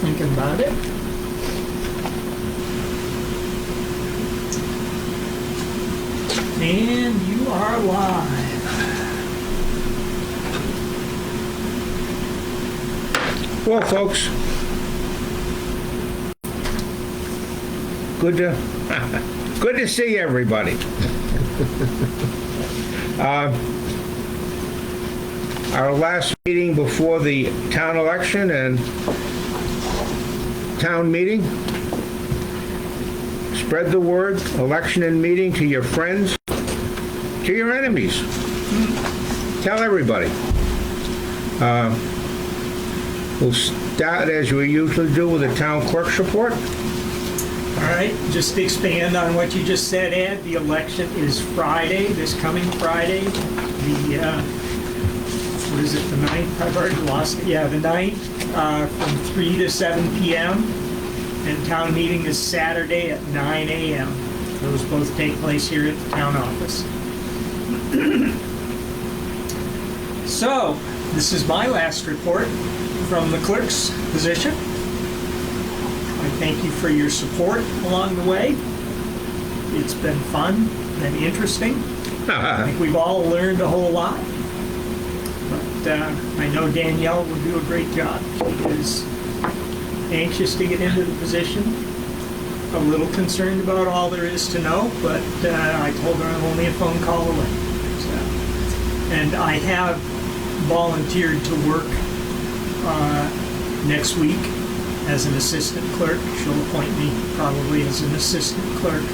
thinking about it. And you are live. Well, folks, good to see everybody. Our last meeting before the town election and town meeting. Spread the word, election and meeting, to your friends, to your enemies. Tell everybody. We'll start, as we usually do, with the town clerk's report. All right, just to expand on what you just said, Ed, the election is Friday, this coming Friday. What is it, the 9th? I've already lost it. Yeah, the 9th, from 3 to 7 p.m. And town meeting is Saturday at 9 a.m. Those both take place here at the town office. So, this is my last report from the clerk's position. I thank you for your support along the way. It's been fun and interesting. I think we've all learned a whole lot. But I know Danielle will do a great job. She is anxious to get into the position. A little concerned about all there is to know, but I told her I'm only a phone call away. So, and I have volunteered to work next week as an assistant clerk. She'll appoint me probably as an assistant clerk.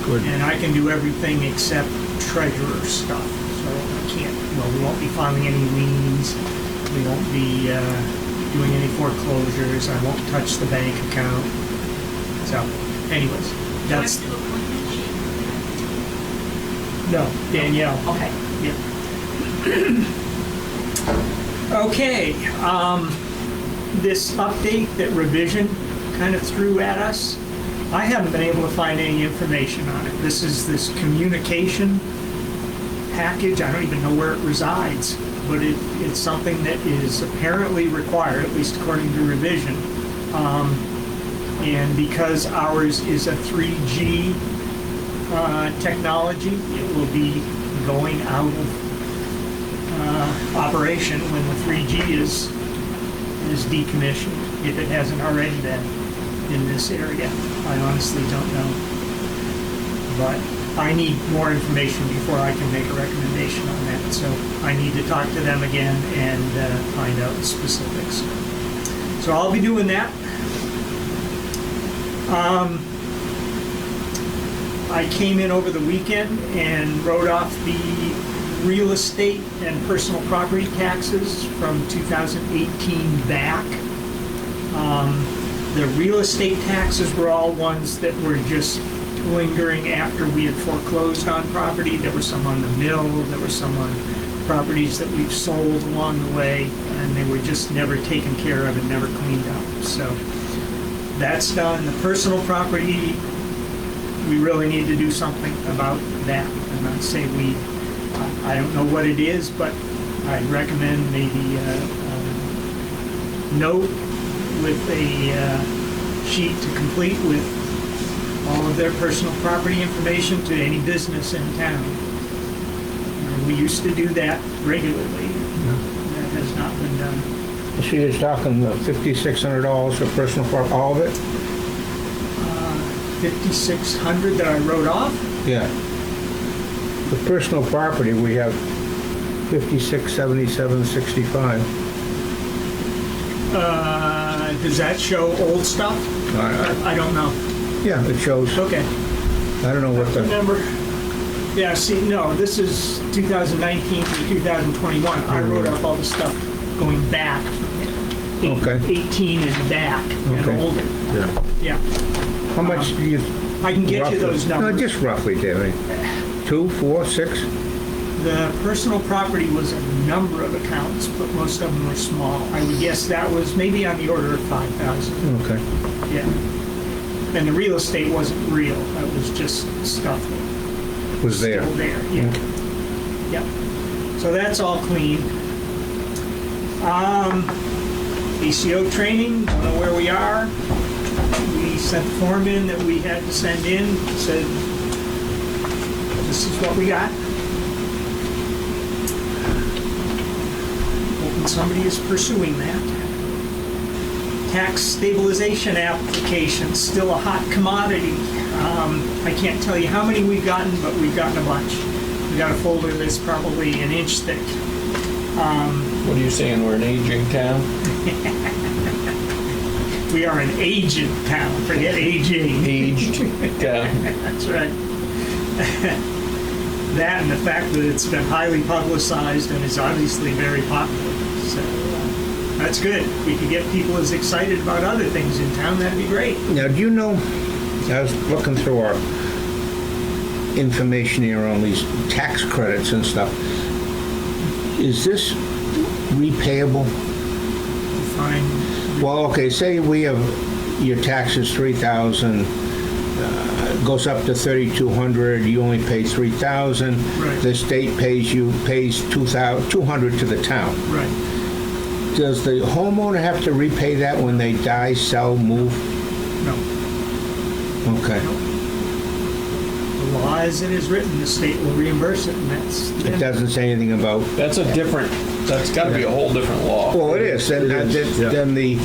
Good. And I can do everything except treasurer stuff. So I can't, we won't be filing any liens. We won't be doing any foreclosures. I won't touch the bank account. So, anyways, that's... No, Danielle. Okay. Yeah. Okay, this update that Revision kind of threw at us, I haven't been able to find any information on it. This is this communication package. I don't even know where it resides, but it's something that is apparently required, at least according to Revision. And because ours is a 3G technology, it will be going out of operation when the 3G is decommissioned, if it hasn't already been in this area. I honestly don't know. But I need more information before I can make a recommendation on that. So I need to talk to them again and find out the specifics. So I'll be doing that. I came in over the weekend and wrote off the real estate and personal property taxes from 2018 back. The real estate taxes were all ones that were just lingering after we had foreclosed on property. There were some on the mill, there were some on properties that we've sold along the way, and they were just never taken care of and never cleaned up. So that's done. The personal property, we really need to do something about that. I'm not saying I don't know what it is, but I'd recommend maybe a note with a sheet to complete with all of their personal property information to any business in town. We used to do that regularly. That has not been done. She is talking $5,600 for personal property, all of it? $5,600 that I wrote off? Yeah. The personal property, we have $56,77.65. Does that show old stuff? I don't know. Yeah, it shows. Okay. I don't know what the... Remember? Yeah, see, no, this is 2019 to 2021. I wrote up all the stuff going back. Okay. 18 and back and Okay. older. Yeah. Yeah. How much do you... I can get you those numbers. No, just roughly, David. 2, 4, 6? The personal property was a number of accounts, but most of them were small. I would guess that was maybe on the order of 5,000. Okay. Yeah. And the real estate wasn't real. That was just stuff that Was there. still there. Yeah. Okay. Yep. So that's all clean. ACO training, don't know where we are. We sent the form in that we had to send in, said, this is what we got. Hoping somebody is pursuing that. Tax stabilization application, still a hot commodity. I can't tell you how many we've gotten, but we've gotten a bunch. We got a folder that's probably an inch thick. What are you saying, we're an aging town? We are an aged town, forget aging. Aged town. That's right. That and the fact that it's been highly publicized and is obviously very popular. So that's good. If we could get people as excited about other things in town, that'd be great. Now, do you know, I was looking through our information here on these tax credits and stuff. Is this repayable? Fine. Well, okay, say we have your taxes $3,000, goes up to $3,200, you only pay $3,000. Right. The state pays $200 to the town. Right. Does the homeowner have to repay that when they die, sell, move? No. Okay. The law as it is written, the state will reimburse it, and that's the It end. doesn't say anything about. That's got to be a whole different law. Well, it is. Then the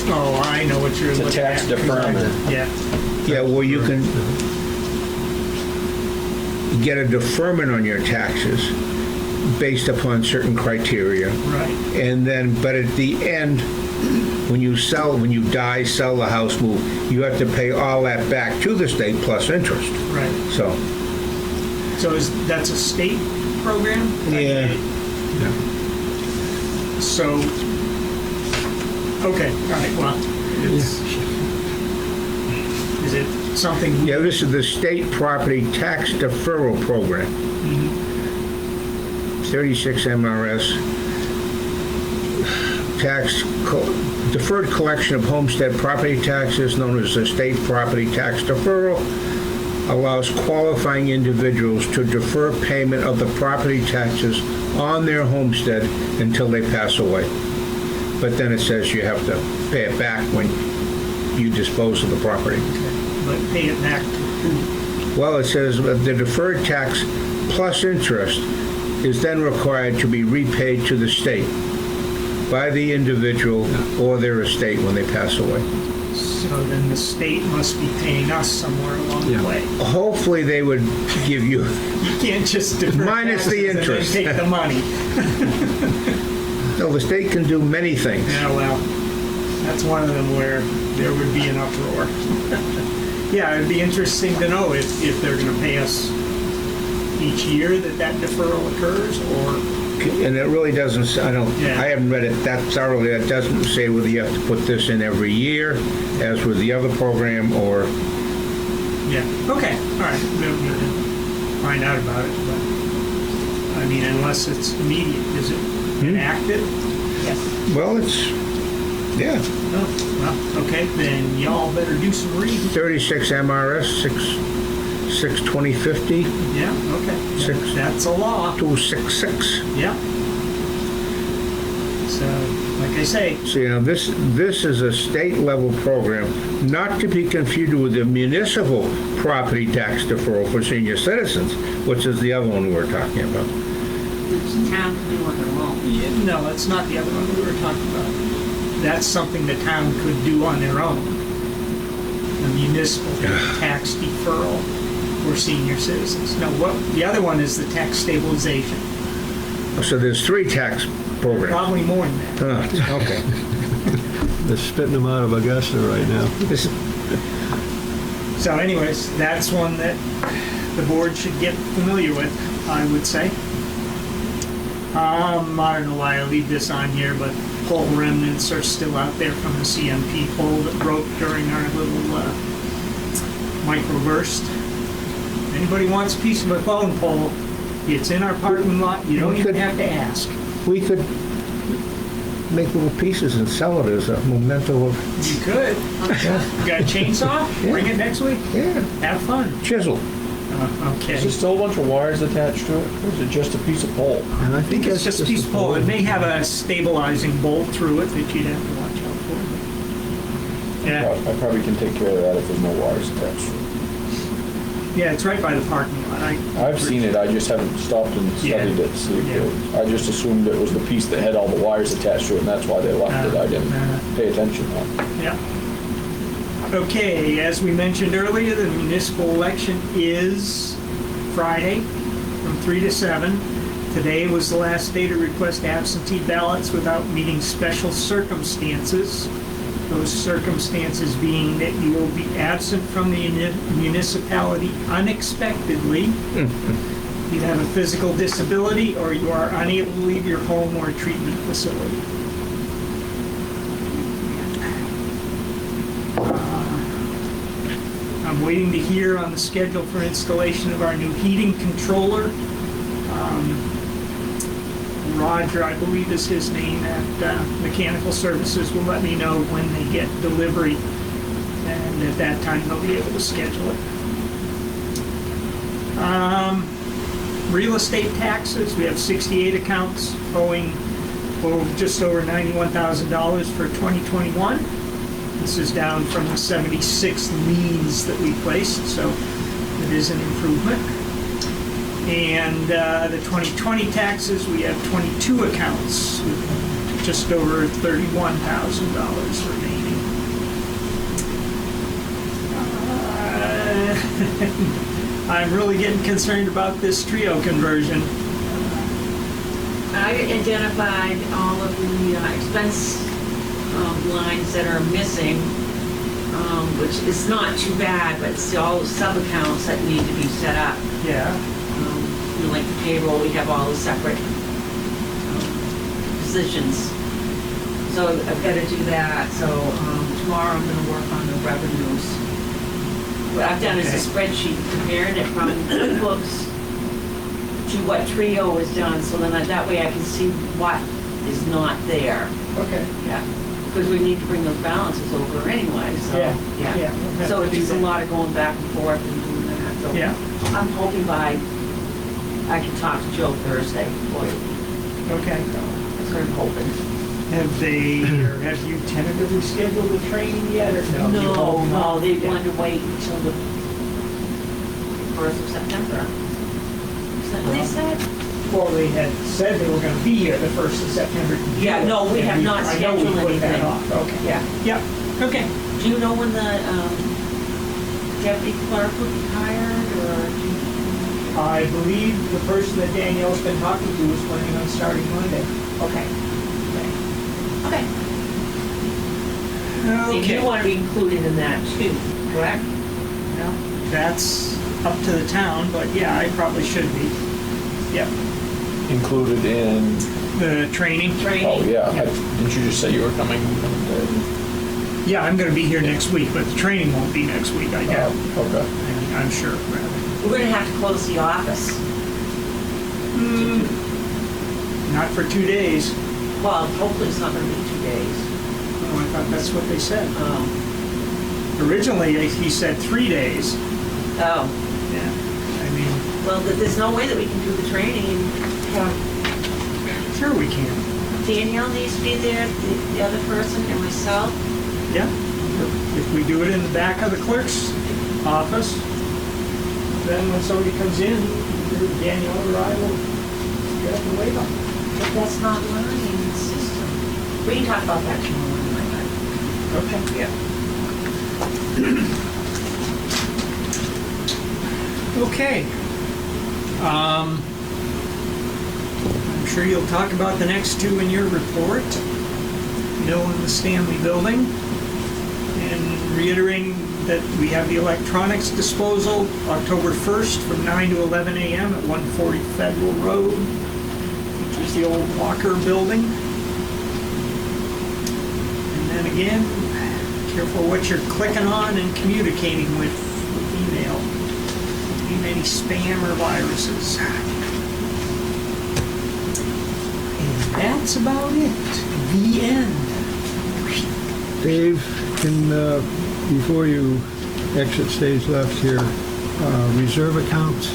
Oh, I know what you're It's a looking tax at. deferment. Yeah. well, you can get a deferment on your taxes based upon certain criteria. Right. And then, but at the end, when you die, sell the house, move, you have to pay all that back to the state plus interest. Right. So, So that's a state program? Yeah. So, okay, all right, well, is it something? yeah, this is the State Property Tax Deferral Program. 36 MRS. Deferred collection of homestead property taxes, known as the State Property Tax Deferral, allows qualifying individuals to defer payment of the property taxes on their homestead until they pass away. But then it says you have to pay it back when you dispose of the property. But pay it back to who? Well, it says the deferred tax plus interest is then required to be repaid to the state by the individual or their estate when they pass away. So then the state must be paying us somewhere along the way. Hopefully they would give you, You can't just defer Minus the taxes and then interest. take the money. no, the state can do many things. Yeah, well, that's one of them where there would be an uproar. Yeah, it'd be interesting to know if they're going to pay us each year that deferral occurs, or And it really doesn't, Yeah. I haven't read it that thoroughly. It doesn't say whether you have to put this in every year, as with the other program, or, yeah. Okay, all right. We'll need to find out about it, but I mean, unless it's immediate, is it enacted? Yes. well, it's, yeah, Oh, well, okay, then y'all better do some reading. 36 MRS 62050 Yeah, okay. Six. That's a law. 266. Yeah. So, like I say, So, this is a state-level program, not to be confused with the municipal property tax deferral for senior citizens, which is the other one we were talking about. Which town can do on their own. no, that's not the other one we were talking about. That's something the town could do on their own. The municipal tax deferral for senior citizens. No, the other one is the tax stabilization. So there's 3 tax programs. Probably more than that. Okay. They're spitting them out of Augusta right now. This- So anyways, that's one that the board should get familiar with, I would say. I don't know why I leave this on here, but pole remnants are still out there from the CMP pole that broke during our little microburst. Anybody wants a piece of a phone pole, it's in our parking lot, you don't even have to ask. We could make little pieces and sell it as a memento of, You could. You got a chainsaw? Yeah. Bring it next week. yeah, Have fun. chisel. Is there Okay. still a bunch of wires attached to it, or is it just a piece of pole? And I I think think it's that's just a piece of pole. It pole. may have a stabilizing bolt through it that you'd have to watch out for. Yeah, I probably can take care of that if there's no wires attached to it. yeah, it's right by the parking lot. I've seen it, I just haven't stopped and studied it to see if it, I just assumed it was the piece that had all the wires attached to it, and that's why they left it. I didn't pay attention to it. Yeah. Okay, as we mentioned earlier, the municipal election is Friday from 3 to 7. Today was the last day to request absentee ballots without meeting special circumstances. Those circumstances being that you will be absent from the municipality unexpectedly, you have a physical disability, or you are unable to leave your home or treatment facility. I'm waiting to hear on the schedule for installation of our new heating controller. Roger, I believe is his name, at Mechanical Services will let me know when they get delivery, and at that time they'll be able to schedule it. Real estate taxes, we have 68 accounts owing just over $91,000 for 2021. This is down from the 76 liens that we placed, so it is an improvement. And the 2020 taxes, we have 22 accounts with just over $31,000 remaining. I'm really getting concerned about this trio conversion. I identified all of the expense lines that are missing, which is not too bad, but it's all the sub-accounts that need to be set up. Yeah. Like the payroll, we have all the separate positions. So I've got to do that. So tomorrow I'm going to work on the revenues. What I've done is a spreadsheet comparing it from QuickBooks to what Trio has done, so then that way I can see what is not there. Okay. Yeah. Because we need to bring those balances over anyway, so. Yeah, yeah, we'll have So to it's do just a that. lot of going back and forth and doing that. So Yeah. I'm hoping I can talk to Joe Thursday for you. Okay. That's what I'm hoping. Have you tentatively scheduled the training yet, or no? No, they wanted to wait until the 1st of September. Is that what they said? Well, they had said they were going to be here the 1st of September. Yeah, no, we have not I know we scheduled put that anything. off. Okay. Yeah. Yep. Okay. Do you know when the deputy clerk will be hired, or do you? I believe the person that Danielle's been talking to is planning on starting Monday. Okay. Okay. And you want to be included in that too, correct? No, that's up to the town, but yeah, I probably should be. Yep. Included in, The training. oh yeah, didn't you just say you were coming? Yeah, I'm going to be here next week, but the training won't be next week, I guess. Okay. I'm sure, rather. We're going to have to close the office. Not for 2 days. Well, hopefully it's not going to be 2 days. Oh, I thought that's what they said. Oh. Originally, he said 3 days. Oh. Yeah. I mean, Well, there's no way that we can do the training and have sure we can. Danielle needs to be there, the other person, and myself. Yeah. If we do it in the back of the clerk's office, then when somebody comes in, either Danielle or I will get up and wait on them. But that's not learning the system. We can talk about that tomorrow anyway. Okay. Yeah. Okay. I'm sure you'll talk about the next two in your report. Mill and the Stanley Building. And reiterating that we have the electronics disposal October 1st from 9 to 11 a.m. at 140 Federal Road, which is the old Walker Building. And then again, careful what you're clicking on and communicating with email. Any spam or viruses. And that's about it. The end. Dave, can, before you exit stage left here, reserve accounts.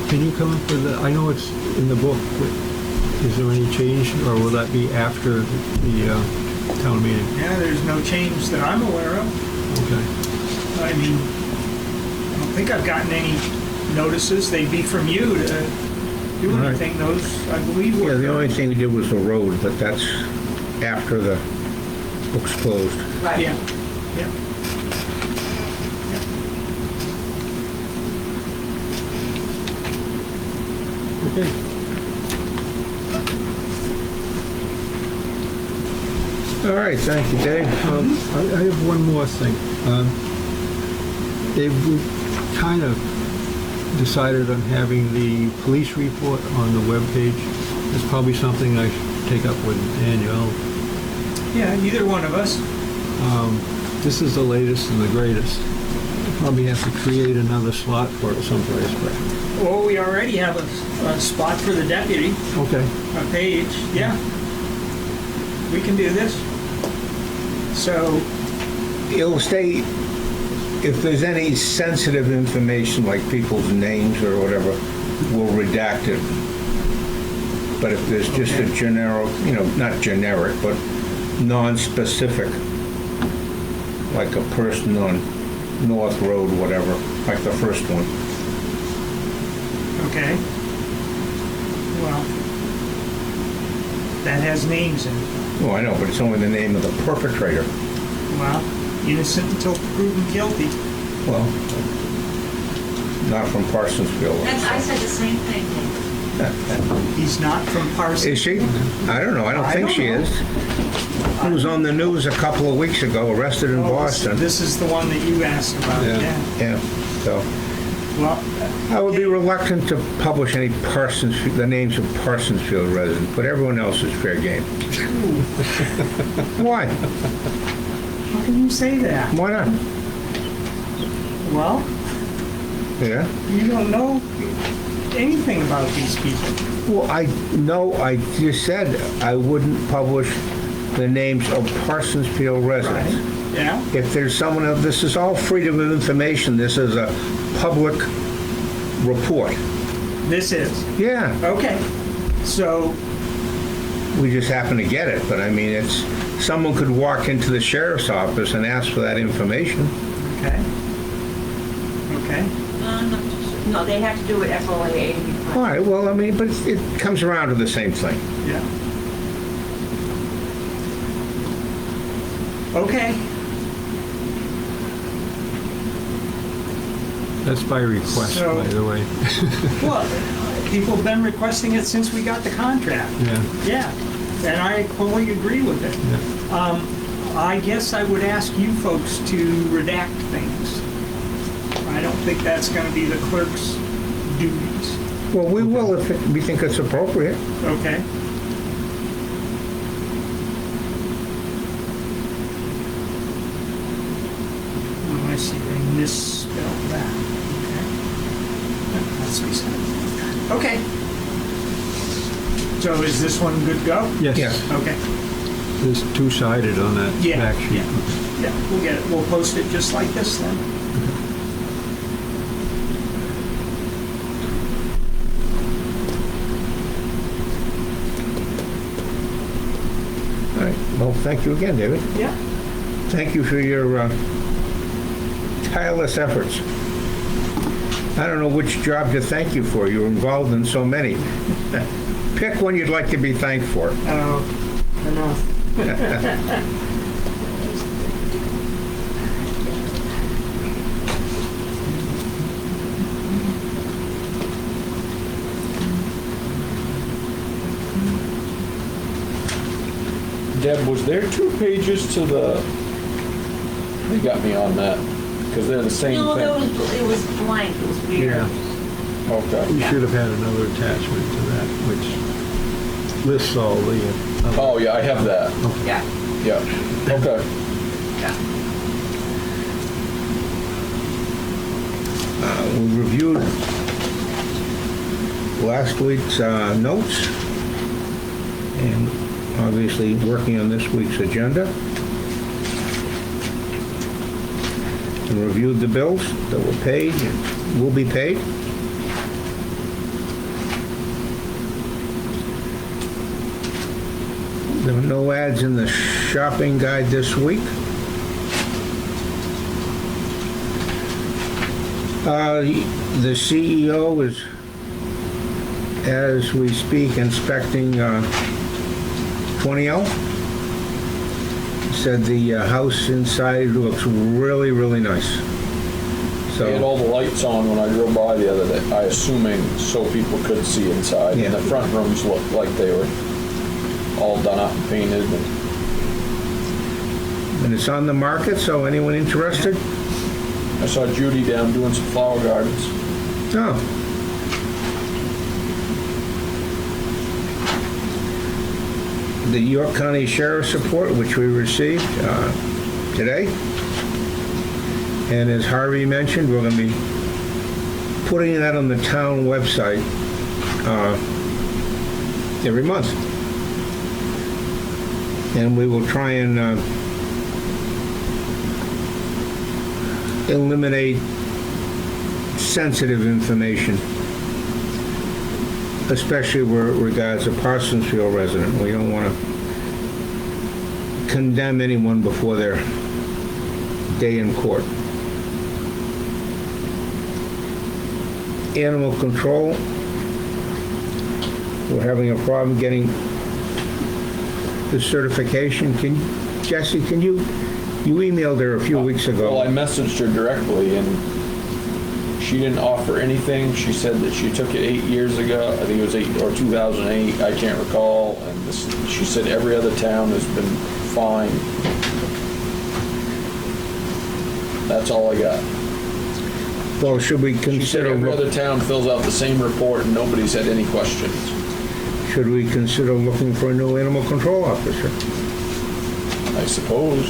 Can you come up with, I know it's in the book, but is there any change, or will that be after the town meeting? Yeah, there's no change that I'm aware of. Okay. I mean, I don't think I've gotten any notices. They'd be from you to do All right. anything. Those, I believe, Yeah, were... the only thing we did was the road, but that's after the book's closed. Right. Yeah, yeah. Okay. All right, thank you, Dave. I have one more thing. Dave, we kind of decided on having the police report on the webpage. It's probably something I should take up with Danielle. Yeah, either one of us. This is the latest and the greatest. Probably have to create another slot for it someplace, but, Well, we already have a spot for the deputy, okay. a page. Yeah. We can do this. So, It'll stay, if there's any sensitive information like people's names or whatever, we'll redact it. But if there's just a Okay. generic, not generic, but non-specific, like a person on North Road, whatever, like the first one. okay. Well, that has names in it. Oh, I know, but it's only the name of the perpetrator. Well, innocent until proven guilty. Well, not from Parsonsville. I said the same thing. He's not from Parsons. Is she? I don't know. I don't I think don't she know. is. He was on the news a couple of weeks ago, arrested in Oh, Boston. This is the one that you asked about, Yeah. yeah. Yeah, so Well, I would be reluctant to publish any the names of Parsonsfield residents, but everyone else is fair game. Why? how can you say that? Why not? Well, Yeah. you don't know anything about these people. Well, I just said I wouldn't publish the names of Parsonsfield residents. Yeah? If there's someone else, this is all freedom of information. This is a public report. This is. Yeah, Okay. So, we just happen to get it, but I mean, someone could walk into the sheriff's office and ask for that information. okay. Okay. No, they have to do it FOIA. All right, well, I mean, but it comes around to the same thing. Yeah. Okay. That's by request, So- by the way. Well, people have been requesting it since we got the contract. Yeah, Yeah, and I fully agree with it. yeah. I guess I would ask you folks to redact things. I don't think that's going to be the clerk's duties. Well, we will if we think it's appropriate. Okay? Oh, I see, they misspelled that. Okay. That's beside. Okay. So is this one good to go? Yes. Yes. Okay. It's two-sided on that Yeah, back sheet. Yeah, we'll get it. We'll post it just like this then. All right, well, thank you again, David. Yeah. Thank you for your tireless efforts. I don't know which job to thank you for. You're involved in so many. Pick one you'd like to be thanked for. Enough. Deb, was there 2 pages to the, they got me on that, because they're the same No, thing. it was blank, it was weird. Yeah, Okay. we should have had another attachment to that, which lists all the... Oh, yeah, I have that. Yeah, Yeah. Okay. yeah. We reviewed last week's notes and obviously working on this week's agenda. and reviewed the bills that were paid and will be paid. There were no ads in the shopping guide this week. The CEO is, as we speak, inspecting 20L. Said the house inside looks really, really nice. They had So, all the lights on when I drove by the other day, I assuming so people could see inside. Yeah. And the front rooms looked like they were all done up and painted. and it's on the market, so anyone interested? I saw Judy down doing some flower gardens. Oh. The York County Sheriff's report, which we received today. And as Harvey mentioned, we're going to be putting that on the town website every month. And we will try and eliminate sensitive information, especially where it regards a Parsonsfield resident. We don't want to condemn anyone before their day in court. Animal control, we're having a problem getting the certification. Jesse, you emailed her a few weeks ago. Well, I messaged her directly and she didn't offer anything. She said that she took it 8 years ago. I think it was 2008. I can't recall. And she said every other town has been fine. That's all I got. Well, should we She said consider every other town fills out the same report and nobody's had any questions. should we consider looking for a new animal control officer? I suppose,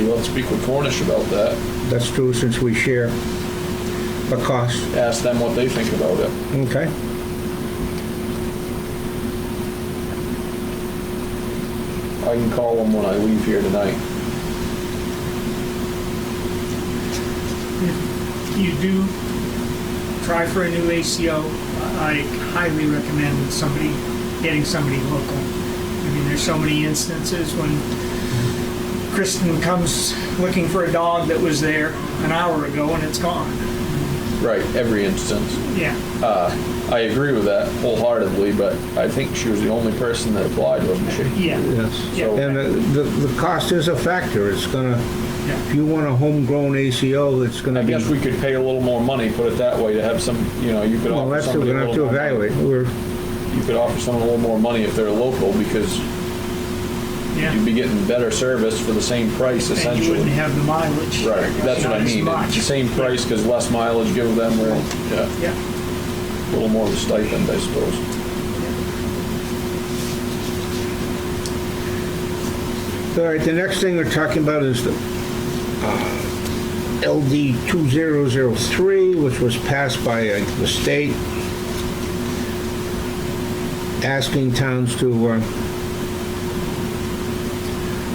you'll have to speak with Cornish about that. That's true, since we share the cost. Ask them what they think about it. Okay. I can call them when I leave here tonight. If you do try for a new ACO, I highly recommend getting somebody local. I mean, there's so many instances when Kristen comes looking for a dog that was there an hour ago and it's gone. Right, every instance. Yeah. I agree with that wholeheartedly, but I think she was the only person that applied, wasn't she? Yeah. Yes. Yeah. And the cost is a factor. It's gonna, if you want a homegrown ACO, it's gonna I be. guess we could pay a little more money, put it that way, to have some, you could Well, offer that's what somebody we're a gonna have to little more evaluate. money. You could offer someone a little more money if they're local, because Yeah. you'd be getting better service for the same price, And you essentially. wouldn't have the mileage. Right, that's what I Not as mean. It's much. the same price, because less mileage, give them Yeah. a little more of a stipend, I suppose. All right, the next thing we're talking about is the LD 2003, which was passed by the state, asking towns to,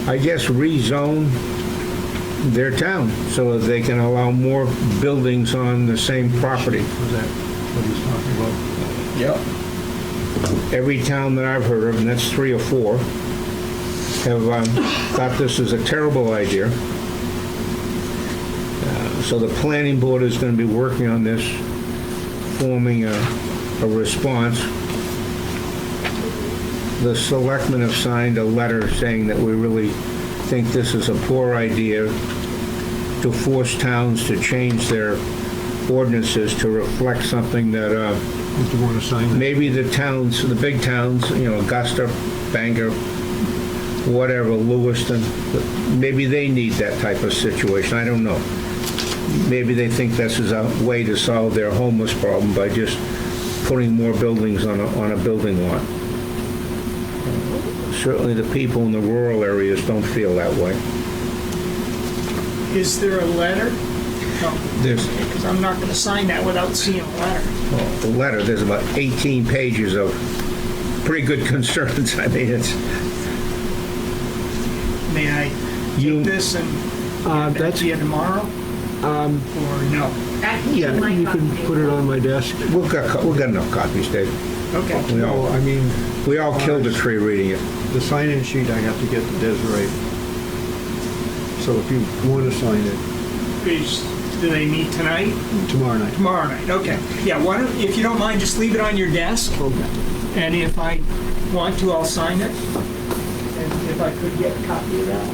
I guess, rezone their town so that they can allow more buildings on the same property. Was that what he's talking about? Yep. Every town that I've heard of, and that's 3 or 4, have thought this is a terrible idea. So the planning board is going to be working on this, forming a response. The selectmen have signed a letter saying that we really think this is a poor idea to force towns to change their ordinances to reflect something that Did you want to sign that? maybe the towns, the big towns, Augusta, Bangor, whatever, Lewiston, maybe they need that type of situation. I don't know. Maybe they think this is a way to solve their homeless problem by just putting more buildings on a building lot. Certainly the people in the rural areas don't feel that way. Is there a letter? There's Because I'm not going to sign that without seeing a letter. the letter, there's about 18 pages of pretty good concerns. I mean, it's, May I You- take this and get it back That's to you tomorrow? Or no? Yeah, you can put it on my desk. We've got enough copies, Dave. Okay. No, I mean, We all killed a tree reading it. the sign-in sheet I have to get to Desiree. So if you want to sign it, Do they meet tonight? tomorrow night. Tomorrow night, okay. Yeah, why don't, if you don't mind, just leave it on your desk, Okay. and if I want to, I'll sign it. And if I could get a copy of that,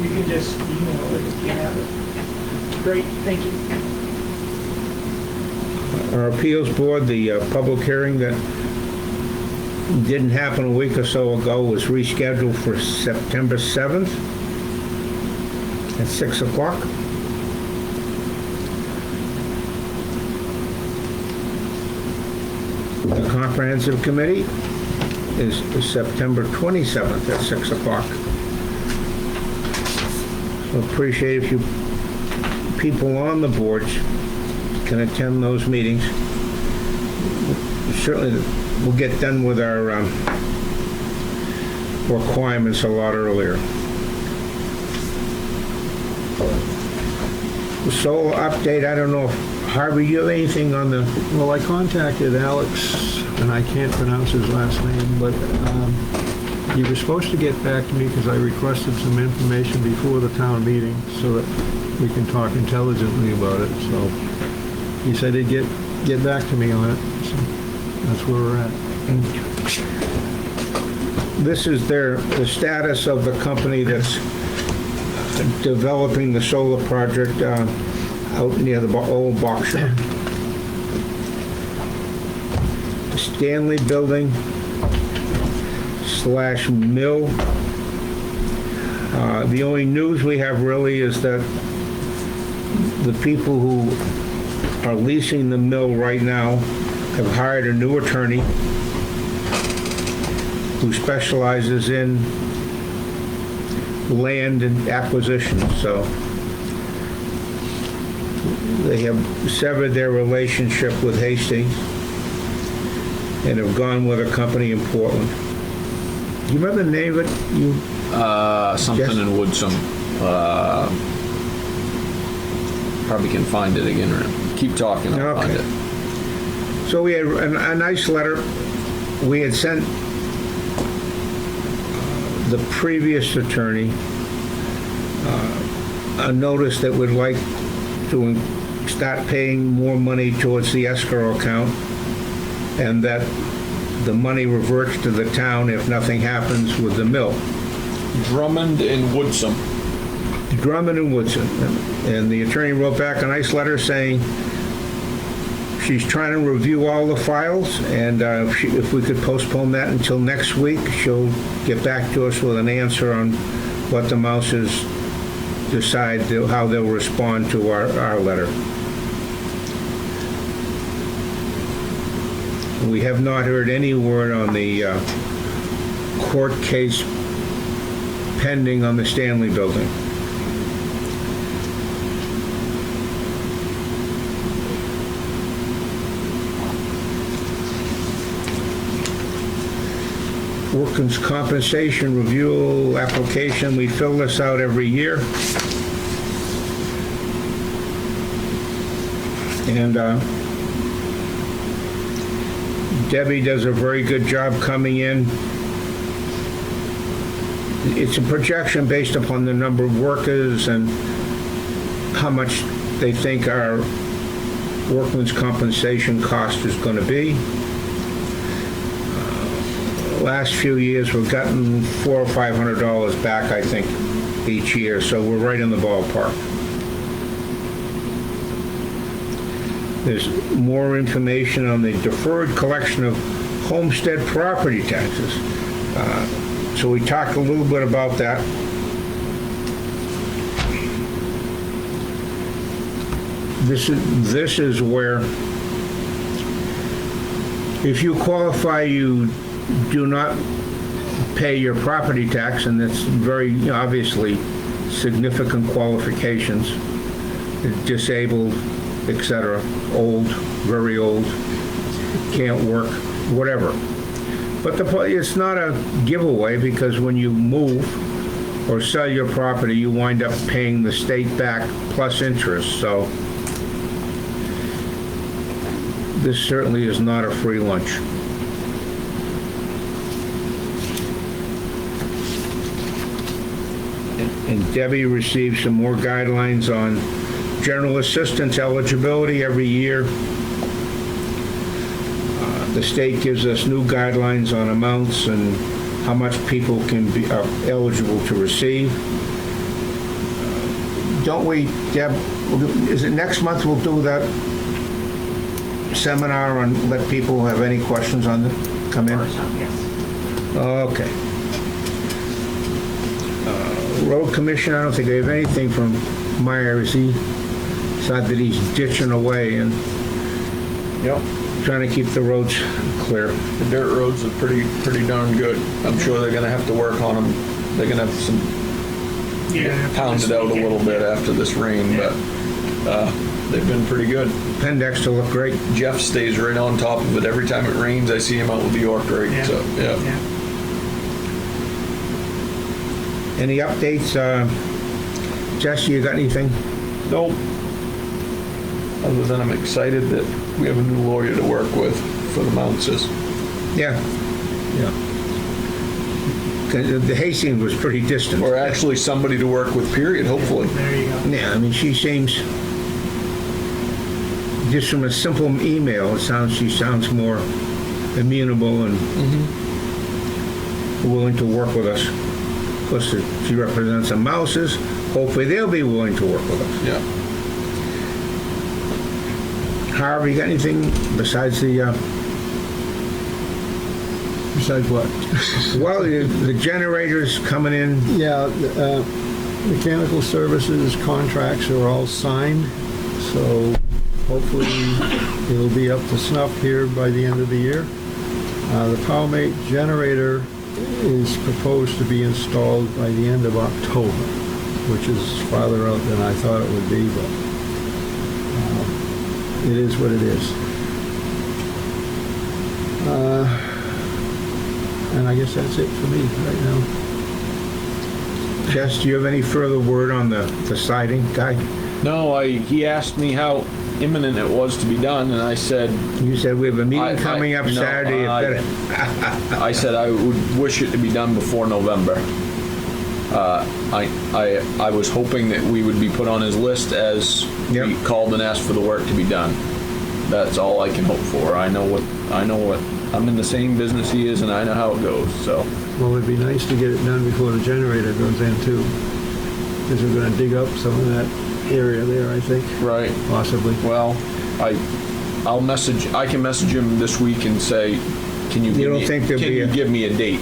you can just email it if you have it. Great, thank you. Our appeals board, the public hearing that didn't happen a week or so ago was rescheduled for September 7th at 6 o'clock. The comprehensive committee is September 27th at 6 o'clock. So appreciate if you people on the boards can attend those meetings. Certainly, we'll get done with our requirements a lot earlier. Solar update, I don't know if, Harvey, you have anything on the, Well, I contacted Alex, and I can't pronounce his last name, but he was supposed to get back to me because I requested some information before the town meeting so that we can talk intelligently about it. So he said he'd get back to me on it. So that's where we're at. this is the status of the company that's developing the solar project out near the old box shop. Stanley Building / mill. The only news we have really is that the people who are leasing the mill right now have hired a new attorney who specializes in land and acquisition. So they have severed their relationship with Hastings and have gone with a company in Portland. Do you remember the name of it? Something Yes. in Woodsum. Probably can find it again. Keep talking, I'll find Okay. it. So we had a nice letter. We had sent the previous attorney a notice that we'd like to start paying more money towards the escrow account, and that the money reverts to the town if nothing happens with the mill. Drummond and Woodsum. Drummond and Woodson. And the attorney wrote back a nice letter saying she's trying to review all the files, and if we could postpone that until next week, she'll get back to us with an answer on what the Mouses decide how they'll respond to our letter. We have not heard any word on the court case pending on the Stanley Building. Workers' compensation review application, we fill this out every year. And Debbie does a very good job coming in. It's a projection based upon the number of workers and how much they think our workman's compensation cost is going to be. Last few years, we've gotten $400 or $500 back, I think, each year, so we're right in the ballpark. There's more information on the deferred collection of homestead property taxes. So we talked a little bit about that. This is where, if you qualify, you do not pay your property tax, and it's very obviously significant qualifications. Disabled, etc., old, very old, can't work, whatever. But it's not a giveaway, because when you move, or sell your property, you wind up paying the state back plus interest, so this certainly is not a free lunch. And Debbie received some more guidelines on general assistance eligibility every year. The state gives us new guidelines on amounts and how much people can be eligible to receive. Don't we, Deb, is it next month we'll do that seminar and let people who have any questions on it come in? Yes. Okay. Road Commission, I don't think I have anything from Myers. It's not that he's ditching away and Yep. trying to keep the roads clear. The dirt roads are pretty darn good. I'm sure they're gonna have to work on them. They're gonna have some pounded out a little bit after this rain, but they've been pretty good. Pendex to look great. Jeff stays right on top of it. Every time it rains, I see him out with the York rake, Yeah. so, yeah. Any updates? Jesse, you got anything? Nope. Other than I'm excited that we have a new lawyer to work with for the Mounces. Yeah. Yeah. The Hastings was pretty distant. Or actually somebody to work with, period, hopefully. There you go. Yeah, I mean, she seems, just from a simple email, she sounds more amenable and willing to work with us. Of course, she represents the Mouses. Hopefully, they'll be willing to work with us. Yeah. Harvey, you got anything besides the, Besides what? well, the generators coming in? Yeah, mechanical services contracts are all signed, so hopefully it'll be up to snuff here by the end of the year. The PowerMate generator is proposed to be installed by the end of October, which is farther out than I thought it would be, but it is what it is. And I guess that's it for me right now. Jess, do you have any further word on the siding guy? No, he asked me how imminent it was to be done, and I said, You said we have a meeting I- coming up no, Saturday. I said I would wish it to be done before November. I was hoping that we would be put on his list as Yep. we called and asked for the work to be done. That's all I can hope for. I know what, I'm in the same business he is, and I know how it goes, so. Well, it'd be nice to get it done before the generator goes in too, because we're gonna dig up some of that area there, I think, Right. possibly. Well, I can message him this week and say, can you don't think there'll be a- give me a date?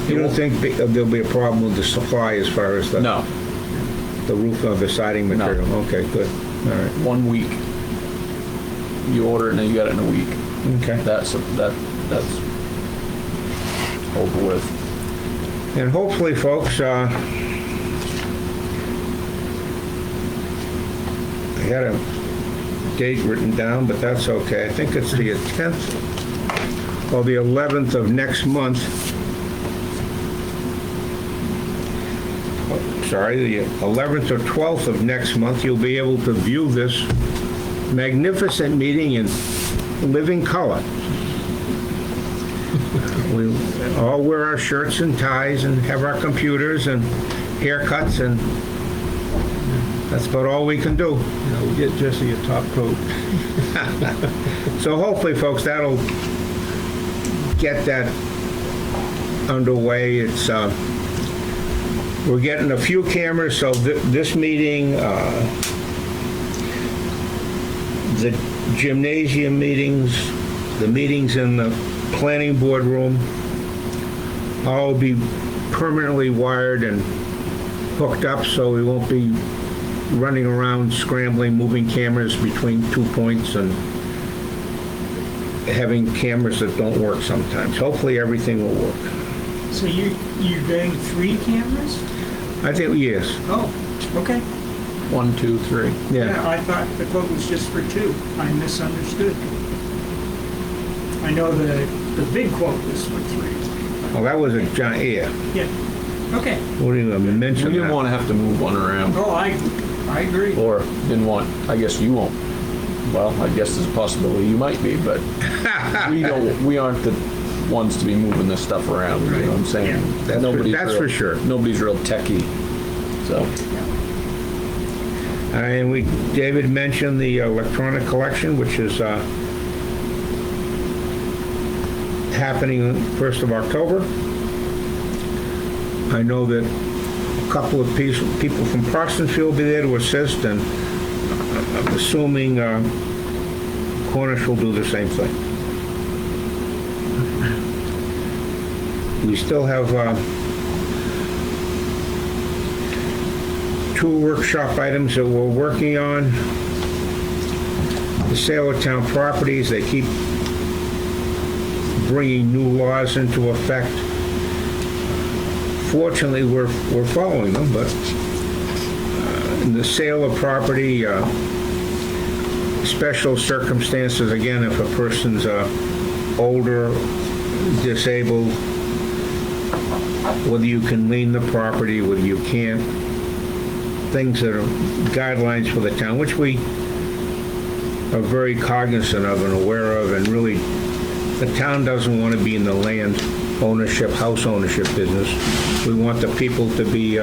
You don't think there'll be a problem with the supply as far as the No, roof of the siding No. material? Okay, good. All right. 1 week. You order it and then you got it in a week. Okay. That's over with. And hopefully, folks, I had a date written down, but that's okay. I think it's the 10th or the 11th of next month. Sorry, the 11th or 12th of next month, you'll be able to view this magnificent meeting in living color. We all wear our shirts and ties and have our computers and haircuts, and that's about all we can do. We'll get Jesse a top coat. So hopefully, folks, that'll get that underway. It's we're getting a few cameras, so this meeting, the gymnasium meetings, the meetings in the planning board room, all be permanently wired and hooked up, so we won't be running around scrambling, moving cameras between 2 points and having cameras that don't work sometimes. Hopefully everything will work. So you're getting 3 cameras? I think, yes. Oh, okay. 1, 2, 3. Yeah. I thought the quote was just for 2. I misunderstood. I know the big quote was for 3. Well, that was a giant, Yeah. Okay. What do you mention We didn't that? want to have to move one around. Oh, I agree. Or didn't want, I guess you won't. Well, I guess there's a possibility you might be, but we aren't the ones to be moving this stuff around, you know what I'm saying? Yeah. That's for sure. Nobody's real techie, so. And David mentioned the electronic collection, which is happening 1st of October. I know that a couple of people from Proxtonfield will be there to assist, and I'm assuming Cornish will do the same thing. We still have 2 workshop items that we're working on. The sale of town properties, they keep bringing new laws into effect. Fortunately, we're following them, but in the sale of property, special circumstances, again, if a person's older, disabled, whether you can lien the property, whether you can't, things that are guidelines for the town, which we are very cognizant of and aware of, and really, the town doesn't want to be in the land ownership, house ownership business. We want the people to be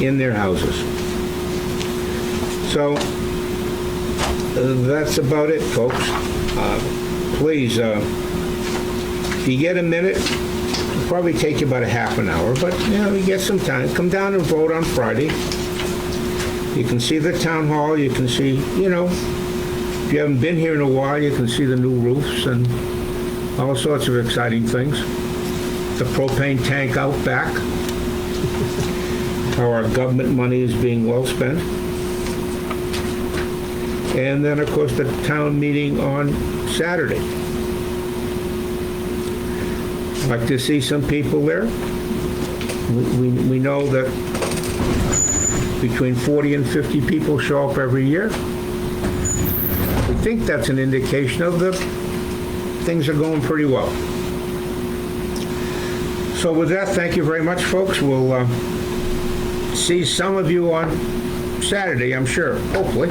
in their houses. So that's about it, folks. Please, if you get a minute, it'll probably take you about a half an hour, but you get some time. Come down and vote on Friday. You can see the town hall. You can see, if you haven't been here in a while, you can see the new roofs and all sorts of exciting things. The propane tank out back. How our government money is being well spent. And then, of course, the town meeting on Saturday. I'd like to see some people there. We know that between 40 and 50 people show up every year. We think that's an indication of things are going pretty well. So with that, thank you very much, folks. We'll see some of you on Saturday, I'm sure, hopefully.